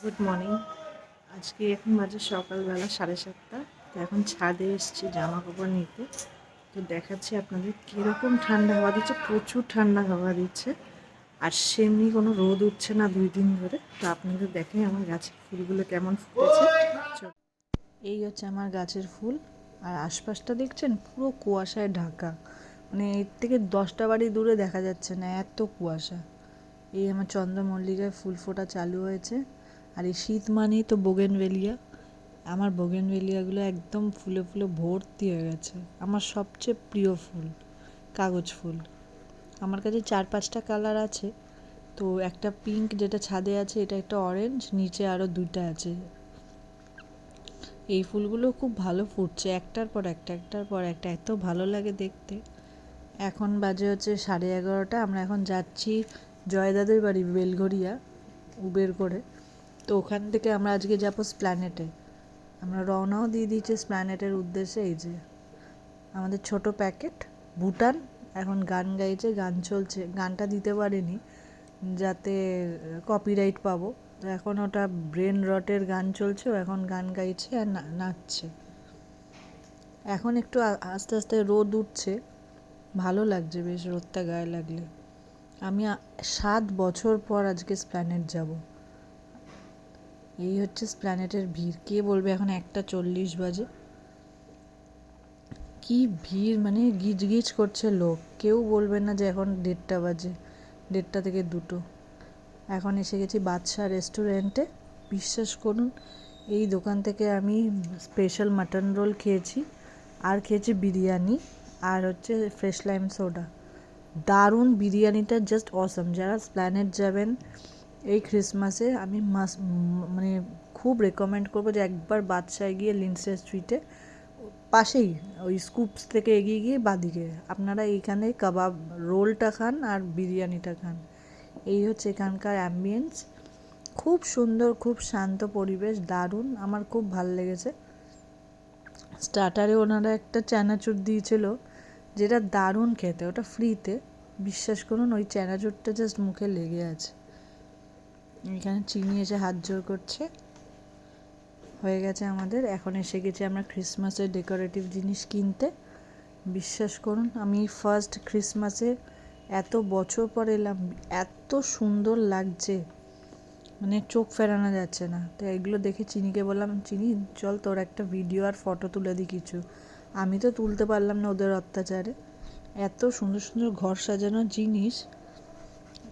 Good morning. আজকে এখন বাজে সকালবেলা 7:30। তো এখন ছাদে এসেছি জামা কাপড় নিতে। তো দেখাচ্ছি আপনাদের কীরকম ঠান্ডা হাওয়া দিচ্ছে, প্রচুর ঠান্ডা হাওয়া দিচ্ছে। আর সেমনি কোনো রোদ উঠছে না 2 দিন ধরে। তো আপনাদের দেখেন আমার গাছের ফুলগুলো কেমন ফুটেছে। এই হচ্ছে আমার গাছের ফুল। আর আশপাশটা দেখছেন পুরো কুয়াশায় ঢাকা, মানে এর থেকে 10টা বাড়ি দূরে দেখা যাচ্ছে না, এত কুয়াশা। এই আমার চন্দ্রমল্লিকায় ফুল ফোটা চালু হয়েছে। আর এই শীত মানেই তো বোগেনভেলিয়া। আমার বোগেনভেলিয়াগুলো একদম ফুলে ফুলে ভর্তি হয়ে গেছে। আমার সবচেয়ে প্রিয় ফুল কাগজ ফুল। আমার কাছে 4-5টা কালার আছে। তো একটা পিঙ্ক যেটা ছাদে আছে, এটা একটা অরেঞ্জ, নিচে আরও 2টা আছে। এই ফুলগুলো খুব ভালো ফুটছে, একটার পর একটা, এত ভালো লাগে দেখতে। এখন বাজে হচ্ছে 11:30। আমরা এখন যাচ্ছি জয়দাদের বাড়ি বেলঘরিয়া উবের করে। তো ওখান থেকে আমরা আজকে যাবো স্প্ল্যানেটে। আমরা রওনাও দিয়ে দিয়েছি স্প্ল্যানেটের উদ্দেশ্যে। এই যে আমাদের ছোট প্যাকেট ভুটান এখন গান গাইছে, গান চলছে। গানটা দিতে পারিনি যাতে কপিরাইট পাবো। তো এখন ওটা ব্রেন রটের গান চলছে, ও এখন গান গাইছে আর নাচছে। এখন একটু আস্তে আস্তে রোদ উঠছে, ভালো লাগছে বেশ রোদটা গায়ে লাগলে। আমি 7 বছর পর আজকে স্প্ল্যানেট যাব। এই হচ্ছে স্প্ল্যানেটের ভিড়। কে বলবে এখন 1:40 বাজে, কি ভিড়, মানে গিজ গিজ করছে লোক। কেউ বলবে না যে এখন 1:30 বাজে, 1:30 থেকে 2টো। এখন এসে গেছি বাদশা রেস্টুরেন্টে। বিশ্বাস করুন, এই দোকান থেকে আমি স্পেশাল মাটন রোল খেয়েছি, আর খেয়েছি বিরিয়ানি, আর হচ্ছে ফ্রেশ লাইম সোডা। দারুণ বিরিয়ানিটা, জাস্ট অসম। যারা স্প্ল্যানেট যাবেন এই ক্রিসমাসে, আমি মানে খুব রেকমেন্ড করবো যে একবার বাদশায় গিয়ে লিন্ডসে স্ট্রিটে পাশেই ওই স্কুপস থেকে এগিয়ে গিয়ে বাদিকে আপনারা এইখানে কাবাব রোলটা খান আর বিরিয়ানিটা খান। এই হচ্ছে এখানকার অ্যাম্বিয়েন্স। খুব সুন্দর, খুব শান্ত পরিবেশ, দারুণ। আমার খুব ভাল লেগেছে। স্টার্টারে ওনারা একটা চানাচুর দিয়েছিল, যেটা দারুণ খেতে, ওটা ফ্রিতে। বিশ্বাস করুন, ওই চানাচুরটা জাস্ট মুখে লেগে আছে। এখানে চিনি এসে হাত জোর করছে। হয়ে গেছে আমাদের। এখন এসে গেছি আমরা ক্রিসমাসের ডেকোরেটিভ জিনিস কিনতে। বিশ্বাস করুন, আমি ফার্স্ট ক্রিসমাসে এত বছর পর এলাম, এত সুন্দর লাগছে, মানে চোখ ফেরানো যাচ্ছে না। তো এগুলো দেখে চিনিকে বললাম, চিনি চল তোর একটা ভিডিও আর ফটো তুলে দিই কিছু। আমি তো তুলতে পারলাম না ওদের অত্যাচারে। এত সুন্দর সুন্দর ঘর সাজানোর জিনিস।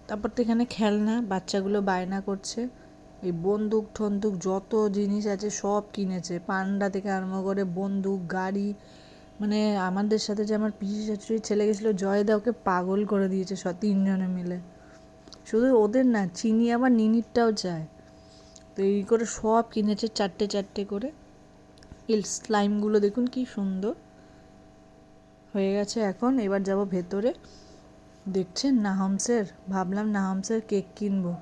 তারপর তো এখানে খেলনা, বাচ্চাগুলো বায়না করছে। এই বন্দুক ঠন্দুক যত জিনিস আছে সব কিনেছে, পান্ডা থেকে আরম্ভ করে বন্দুক, গাড়ি। মানে আমাদের সাথে যে আমার পিসি শাশুড়ির ছেলে গেছিলো, জয়দা ওকে পাগল করে দিয়েছে 3 জনে মিলে। শুধু ওদের না, চিনি আবার নিনিরটাও চায়। তো এই করে সব কিনেছে 4টে করে। এই স্লাইমগুলো দেখুন কি সুন্দর হয়ে গেছে। এখন এবার যাব ভেতরে। দেখছেন নাহমসের, ভাবলাম নাহমসের কেক কিনবো।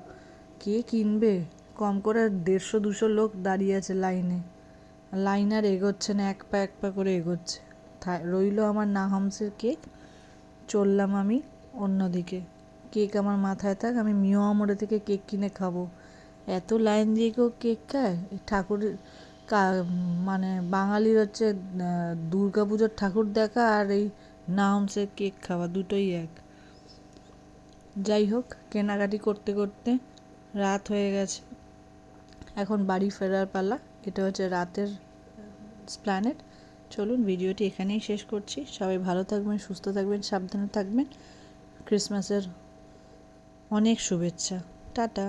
কে কিনবে? কম করে 150-200 লোক দাঁড়িয়ে আছে লাইনে। লাইন আর এগোচ্ছে না, এক পা করে এগোচ্ছে। রইল আমার নাহমসের কেক। চললাম আমি অন্যদিকে। কেক আমার মাথায় থাক, আমি মিয়ামরে থেকে কেক কিনে খাবো। এত লাইন দিয়ে কেউ কেক খায়? ঠাকুর মানে বাঙালির হচ্ছে দুর্গা পুজোর ঠাকুর দেখা আর এই নাহমসের কেক খাওয়া, দুটোই এক। যাই হোক, কেনাকাটি করতে করতে রাত হয়ে গেছে। এখন বাড়ি ফেরার পালা। এটা হচ্ছে রাতের স্প্ল্যানেট। চলুন ভিডিওটি এখানেই শেষ করছি। সবাই ভালো থাকবেন, সুস্থ থাকবেন, সাবধানে থাকবেন। ক্রিসমাসের অনেক শুভেচ্ছা। টাটা।